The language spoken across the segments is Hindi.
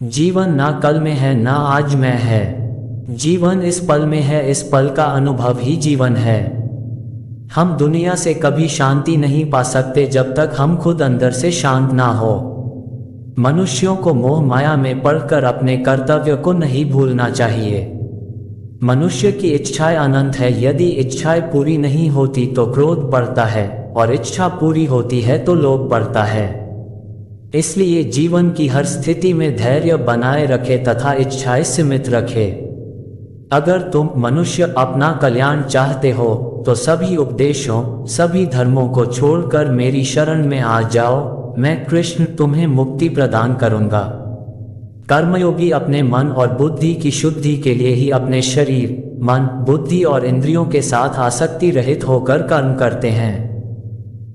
जीवन ना कल में है ना आज में है। जीवन इस पल में है, इस पल का अनुभव ही जीवन है। हम दुनिया से कभी शांति नहीं पा सकते जब तक हम खुद अंदर से शांत ना हो। मनुष्यों को मोह माया में पड़कर अपने कर्तव्य को नहीं भूलना चाहिए। मनुष्य की इच्छाएं अनंत है, यदि इच्छाएं पूरी नहीं होती तो क्रोध बढ़ता है और इच्छा पूरी होती है तो लोभ बढ़ता है। इसलिए जीवन की हर स्थिति में धैर्य बनाए रखे तथा इच्छाएं सीमित रखे। अगर तुम मनुष्य अपना कल्याण चाहते हो तो सभी उपदेशों, सभी धर्मों को छोड़कर मेरी शरण में आ जाओ। मैं कृष्ण तुम्हें मुक्ति प्रदान करूंगा। कर्मयोगी अपने मन और बुद्धि की शुद्धि के लिए ही अपने शरीर, मन, बुद्धि और इंद्रियों के साथ आसक्ति रहित होकर कर्म करते हैं।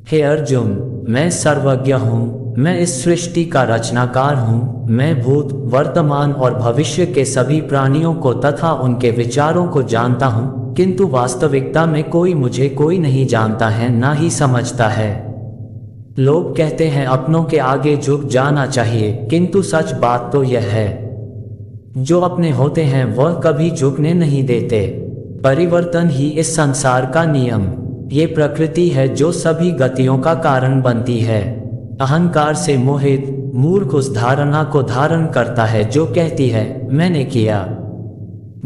हे अर्जुन, मैं सर्वज्ञ हूँ, मैं इस सृष्टि का रचनाकार हूँ। मैं भूत, वर्तमान और भविष्य के सभी प्राणियों को तथा उनके विचारों को जानता हूँ, किंतु वास्तविकता में कोई नहीं जानता है, ना ही समझता है। लोग कहते हैं अपनों के आगे झुक जाना चाहिए, किंतु सच बात तो यह है, जो अपने होते हैं वह कभी झुकने नहीं देते। परिवर्तन ही इस संसार का नियम, ये प्रकृति है जो सभी गतियों का कारण बनती है। अहंकार से मोहित मूर्ख उस धारणा को धारण करता है जो कहती है मैंने किया।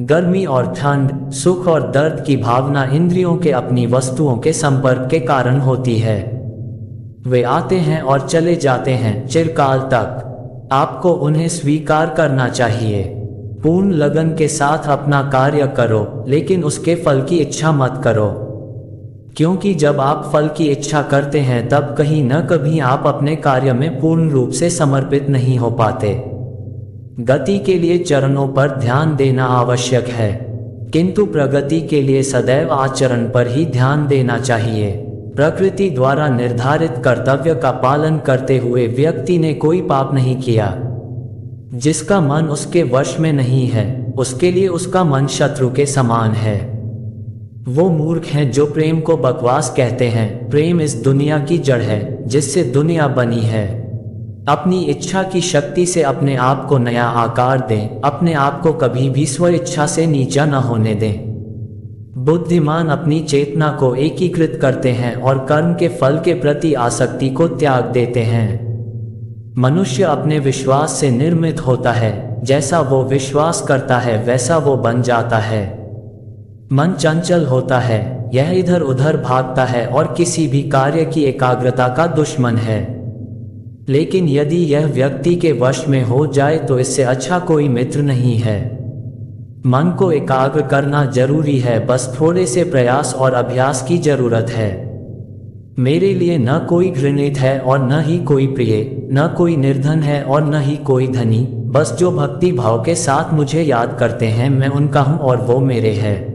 गर्मी और ठंड, सुख और दर्द की भावना इंद्रियों के अपनी वस्तुओं के संपर्क के कारण होती है। वे आते हैं और चले जाते हैं चिरकाल तक। आपको उन्हें स्वीकार करना चाहिए। पूर्ण लगन के साथ अपना कार्य करो, लेकिन उसके फल की इच्छा मत करो, क्योंकि जब आप फल की इच्छा करते हैं तब कहीं न कभी आप अपने कार्य में पूर्ण रूप से समर्पित नहीं हो पाते। गति के लिए चरणों पर ध्यान देना आवश्यक है, किंतु प्रगति के लिए सदैव आचरण पर ही ध्यान देना चाहिए। प्रकृति द्वारा निर्धारित कर्तव्य का पालन करते हुए व्यक्ति ने कोई पाप नहीं किया। जिसका मन उसके वश में नहीं है, उसके लिए उसका मन शत्रु के समान है। वो मूर्ख हैं जो प्रेम को बकवास कहते हैं। प्रेम इस दुनिया की जड़ है जिससे दुनिया बनी है। अपनी इच्छा की शक्ति से अपने आप को नया आकार दें, अपने आप को कभी भी स्व इच्छा से नीचा न होने दें। बुद्धिमान अपनी चेतना को एकीकृत करते हैं और कर्म के फल के प्रति आसक्ति को त्याग देते हैं। मनुष्य अपने विश्वास से निर्मित होता है, जैसा वो विश्वास करता है वैसा वो बन जाता है। मन चंचल होता है, यह इधर उधर भागता है और किसी भी कार्य की एकाग्रता का दुश्मन है। लेकिन यदि यह व्यक्ति के वश में हो जाए तो इससे अच्छा कोई मित्र नहीं है। मन को एकाग्र करना जरूरी है, बस थोड़े से प्रयास और अभ्यास की जरूरत है। मेरे लिए न कोई घृणित है और न ही कोई प्रिय, न कोई निर्धन है और न ही कोई धनी। बस जो भक्ति भाव के साथ मुझे याद करते हैं मैं उनका हूँ और वो मेरे हैं।